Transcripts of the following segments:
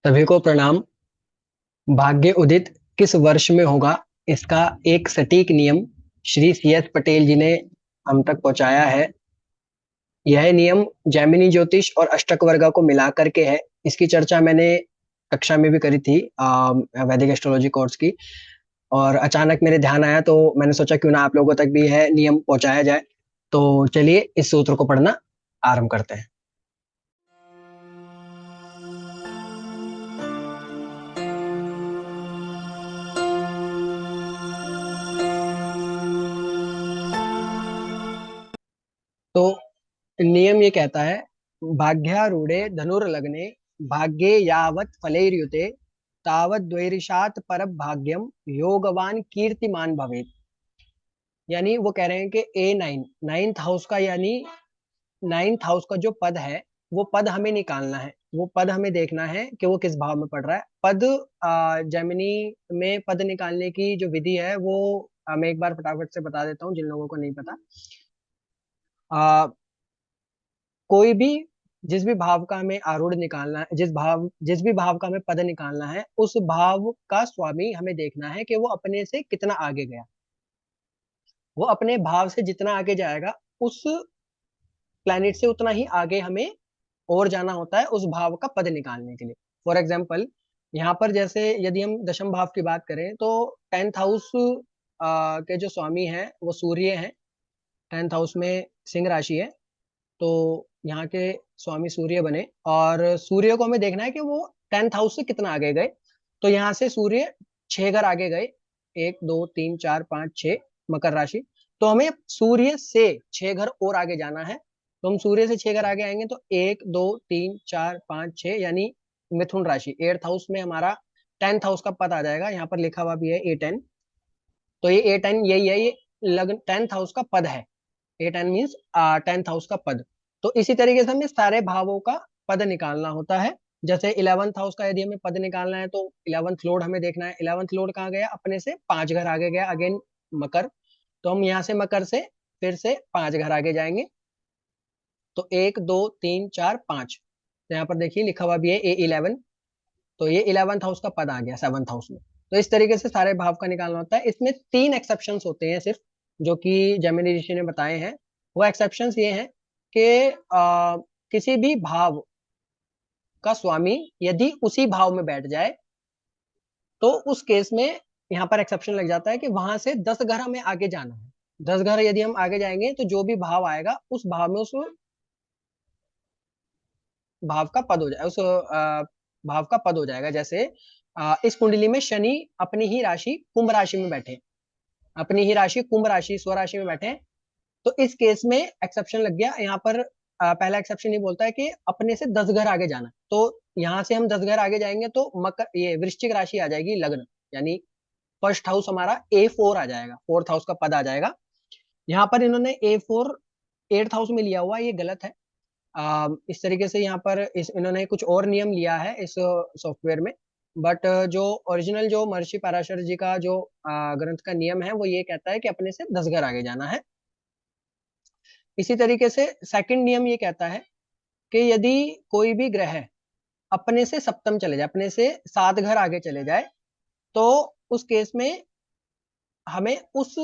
सभी को प्रणाम। भाग्य उदित किस वर्ष में होगा, इसका एक सटीक नियम श्री CS पटेल जी ने हम तक पहुंचाया है। यह नियम जैमिनी ज्योतिष और अष्टक वर्गा को मिला करके है। इसकी चर्चा मैंने कक्षा में भी करी थी, वैदिक एस्ट्रोलॉजी कोर्स की। और अचानक मेरे ध्यान आया तो मैंने सोचा क्यों ना आप लोगों तक भी यह नियम पहुंचाया जाए। तो चलिए इस सूत्र को पढ़ना आरंभ करते हैं। तो नियम ये कहता है, भाग्यारूढ़े धनुर्लग्ने भाग्ये यावत् फलैर्युते तावत् द्वैरिशात् परं भाग्यम योगवान कीर्तिमान भवेत्। यानी वो कह रहे हैं कि नाइन्थ हाउस का, यानी नाइन्थ हाउस का जो पद है, वो पद हमें निकालना है। वो पद हमें देखना है कि वो किस भाव में पड़ रहा है। पद जेमिनी में पद निकालने की जो विधि है वो मैं एक बार फटाफट से बता देता हूँ जिन लोगों को नहीं पता। कोई भी, जिस भी भाव का हमें आरूढ़ निकालना है, जिस भी भाव का हमें पद निकालना है, उस भाव का स्वामी हमें देखना है कि वो अपने से कितना आगे गया। वो अपने भाव से जितना आगे जाएगा, उस प्लैनेट से उतना ही आगे हमें और जाना होता है उस भाव का पद निकालने के लिए। फॉर एग्जाम्पल, यहाँ पर जैसे यदि हम दशम भाव की बात करें तो 10th हाउस के जो स्वामी हैं वो सूर्य हैं। 10th हाउस में सिंह राशि है, तो यहाँ के स्वामी सूर्य बने और सूर्य को हमें देखना है कि वो 10th हाउस से कितना आगे गए। तो यहाँ से सूर्य 6 घर आगे गए, 1 2 3 4 5 6, मकर राशि। तो हमें सूर्य से 6 घर और आगे जाना है। तो हम सूर्य से 6 घर आगे आएंगे तो 1 2 3 4 5 6, यानी मिथुन राशि। 8th हाउस में हमारा 10th हाउस का पद आ जाएगा, यहाँ पर लिखा हुआ भी है A10। तो ये A10 यही है, ये लग्न 10th हाउस का पद है। A10 मीन्स 10th हाउस का पद। तो इसी तरीके से हमें सारे भावों का पद निकालना होता है। जैसे 11th हाउस का यदि हमें पद निकालना है तो 11th लॉर्ड हमें देखना है। 11th लॉर्ड कहाँ गया, अपने से 5 घर आगे गया, अगेन मकर। तो हम यहाँ से मकर से फिर से 5 घर आगे जाएंगे। तो 1 2 3 4 5, तो यहाँ पर देखिए लिखा हुआ भी है A11। तो ये 11th हाउस का पद आ गया 7th हाउस में। तो इस तरीके से सारे भाव का निकालना होता है। इसमें 3 एक्सेप्शंस होते हैं सिर्फ, जो कि जेमिनी ऋषि ने बताए हैं। वो एक्सेप्शंस ये हैं कि किसी भी भाव का स्वामी यदि उसी भाव में बैठ जाए तो उस केस में यहाँ पर एक्सेप्शन लग जाता है कि वहां से 10 घर हमें आगे जाना है। 10 घर यदि हम आगे जाएंगे तो जो भी भाव आएगा उस भाव में, उस भाव का पद हो जाएगा, उस भाव का पद हो जाएगा। जैसे इस कुंडली में शनि अपनी ही राशि कुंभ राशि में बैठे, अपनी ही राशि कुंभ राशि स्वराशि में बैठे। तो इस केस में एक्सेप्शन लग गया यहाँ पर। पहला एक्सेप्शन ये बोलता है कि अपने से 10 घर आगे जाना। तो यहाँ से हम 10 घर आगे जाएंगे तो मकर, ये वृश्चिक राशि आ जाएगी, लग्न, यानी फर्स्ट हाउस हमारा A4 आ जाएगा, 4th हाउस का पद आ जाएगा। यहाँ पर इन्होंने A4 8th हाउस में लिया हुआ, ये गलत है। इस तरीके से यहाँ पर इन्होंने कुछ और नियम लिया है इस सॉफ्टवेयर में। बट जो ओरिजिनल, जो महर्षि पराशर जी का जो ग्रंथ का नियम है, वो ये कहता है कि अपने से 10 घर आगे जाना है। इसी तरीके से सेकंड नियम ये कहता है कि यदि कोई भी ग्रह अपने से सप्तम चले जाए, अपने से 7 घर आगे चले जाए, तो उस केस में हमें उस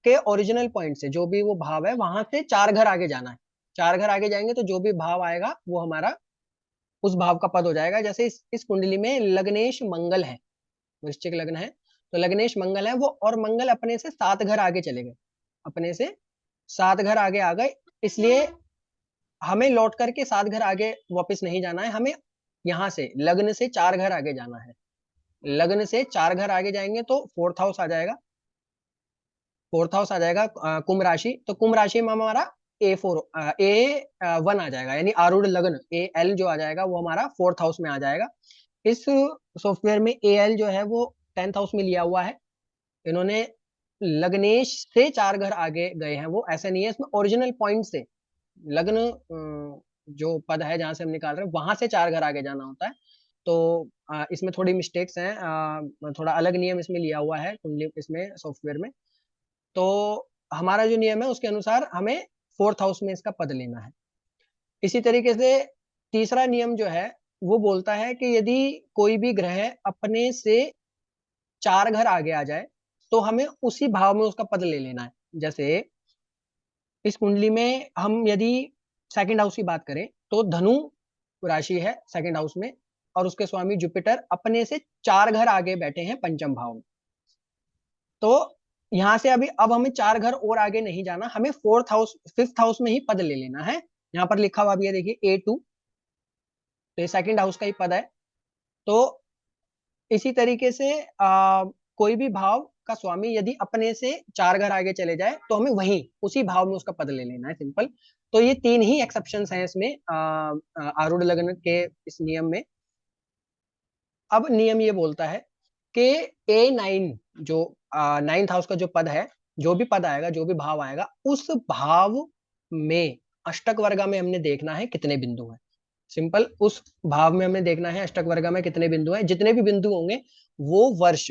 के ओरिजिनल पॉइंट से, जो भी वो भाव है, वहां से 4 घर आगे जाना है। 4 घर आगे जाएंगे तो जो भी भाव आएगा वो हमारा उस भाव का पद हो जाएगा। जैसे इस कुंडली में लग्नेश मंगल है, वृश्चिक लग्न है, तो लग्नेश मंगल है वो, और मंगल अपने से 7 घर आगे चले गए, अपने से 7 घर आगे आ गए। इसलिए हमें लौट करके 7 घर आगे वापस नहीं जाना है, हमें यहाँ से लग्न से 4 घर आगे जाना है। लग्न से 4 घर आगे जाएंगे तो 4th हाउस आ जाएगा। 4th हाउस आ जाएगा कुंभ राशि। तो कुंभ राशि में हमारा A1 आ जाएगा, यानी आरूढ़ लग्न AL जो आ जाएगा वो हमारा 4th हाउस में आ जाएगा। इस सॉफ्टवेयर में AL जो है वो 10th हाउस में लिया हुआ है। इन्होंने लग्नेश से 4 घर आगे गए हैं, वो ऐसा नहीं है। इसमें ओरिजिनल पॉइंट से लग्न, जो पद है जहां से हम निकाल रहे हैं, वहां से 4 घर आगे जाना होता है। तो इसमें थोड़ी मिस्टेक्स हैं, थोड़ा अलग नियम इसमें लिया हुआ है कुंडली, इसमें सॉफ्टवेयर में। तो हमारा जो नियम है उसके अनुसार हमें 4th हाउस में इसका पद लेना है। इसी तरीके से तीसरा नियम जो है वो बोलता है कि यदि कोई भी ग्रह अपने से 4 घर आगे आ जाए तो हमें उसी भाव में उसका पद ले लेना है। जैसे इस कुंडली में हम यदि सेकंड हाउस की बात करें तो धनु राशि है सेकंड हाउस में, और उसके स्वामी जुपिटर अपने से 4 घर आगे बैठे हैं पंचम भाव में। तो यहां से अभी अब हमें 4 घर और आगे नहीं जाना, हमें फोर्थ हाउस फिफ्थ हाउस में ही पद ले लेना है। यहाँ पर लिखा हुआ भी है, देखिए A2, तो ये सेकंड हाउस का ही पद है। तो इसी तरीके से कोई भी भाव का स्वामी यदि अपने से 4 घर आगे चले जाए तो हमें वहीं उसी भाव में उसका पद ले लेना है, सिंपल। तो ये 3 ही एक्सेप्शंस हैं इसमें आरूढ़ लग्न के इस नियम में। अब नियम ये बोलता है कि A9 जो नाइन्थ हाउस का जो पद है, जो भी पद आएगा, जो भी भाव आएगा, उस भाव में अष्टक वर्गा में हमने देखना है कितने बिंदु हैं। सिंपल, उस भाव में हमें देखना है अष्टक वर्गा में कितने बिंदु हैं। जितने भी बिंदु होंगे वो वर्ष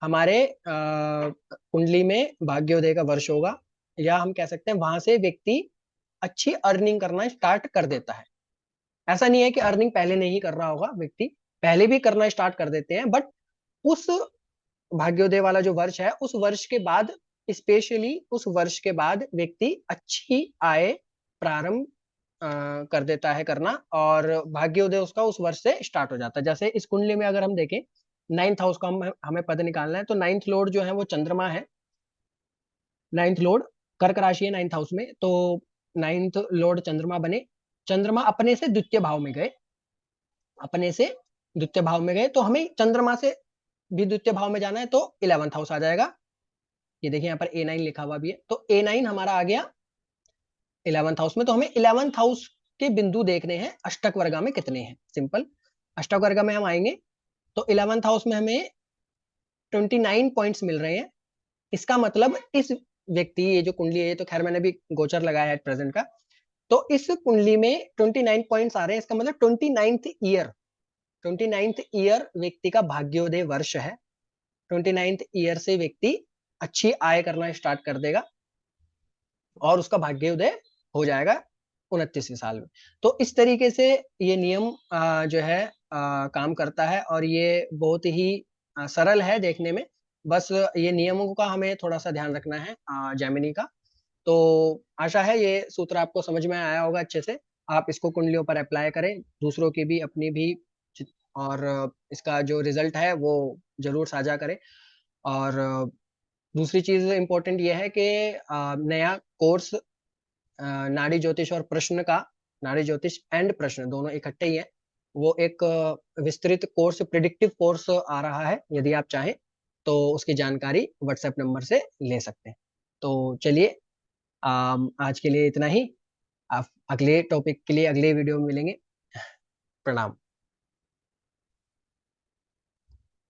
हमारे कुंडली में भाग्योदय का वर्ष होगा, या हम कह सकते हैं वहां से व्यक्ति अच्छी अर्निंग करना स्टार्ट कर देता है। ऐसा नहीं है कि अर्निंग पहले नहीं कर रहा होगा, व्यक्ति पहले भी करना स्टार्ट कर देते हैं, बट उस भाग्योदय वाला जो वर्ष है उस वर्ष के बाद, स्पेशली उस वर्ष के बाद व्यक्ति अच्छी आय प्रारंभ कर देता है करना, और भाग्योदय उसका उस वर्ष से स्टार्ट हो जाता है। जैसे इस कुंडली में अगर हम देखें, नाइन्थ हाउस का हमें पद निकालना है, तो नाइन्थ लॉर्ड जो है वो चंद्रमा है। नाइन्थ लॉर्ड कर्क राशि है नाइन्थ हाउस में, तो नाइन्थ लॉर्ड चंद्रमा बने। चंद्रमा अपने से द्वितीय भाव में गए, अपने से द्वितीय भाव में गए, तो हमें चंद्रमा से भी द्वितीय भाव में जाना है, तो 11th हाउस आ जाएगा। ये देखिए यहाँ पर A9 लिखा हुआ भी है, तो A9 हमारा आ गया 11th हाउस में। तो हमें 11th हाउस के बिंदु देखने हैं अष्टक वर्गा में कितने हैं। सिंपल, अष्टक वर्गा में हम आएंगे तो 11th हाउस में हमें 29 पॉइंट्स मिल रहे हैं। इसका मतलब इस व्यक्ति, ये जो कुंडली है, ये तो खैर मैंने भी गोचर लगाया है प्रेजेंट का, तो इस कुंडली में 29 पॉइंट्स आ रहे हैं। इसका मतलब 29th ईयर व्यक्ति का भाग्योदय वर्ष है। 29th ईयर से व्यक्ति अच्छी आय करना स्टार्ट कर देगा और उसका भाग्योदय हो जाएगा 29वें साल में। तो इस तरीके से ये नियम जो है काम करता है, और ये बहुत ही सरल है देखने में। बस ये नियमों का हमें थोड़ा सा ध्यान रखना है जेमिनी का। तो आशा है ये सूत्र आपको समझ में आया होगा अच्छे से। आप इसको कुंडलियों पर अप्लाई करें, दूसरों की भी, अपनी भी, और इसका जो रिजल्ट है वो जरूर साझा करें। और दूसरी चीज इम्पोर्टेंट ये है कि नया कोर्स नाड़ी ज्योतिष और प्रश्न का, नाड़ी ज्योतिष एंड प्रश्न दोनों इकट्ठे ही है, वो एक विस्तृत कोर्स, प्रिडिक्टिव कोर्स आ रहा है। यदि आप चाहें तो उसकी जानकारी व्हाट्सएप नंबर से ले सकते हैं। तो चलिए, आज के लिए इतना ही। आप अगले टॉपिक के लिए अगले वीडियो में मिलेंगे। प्रणाम।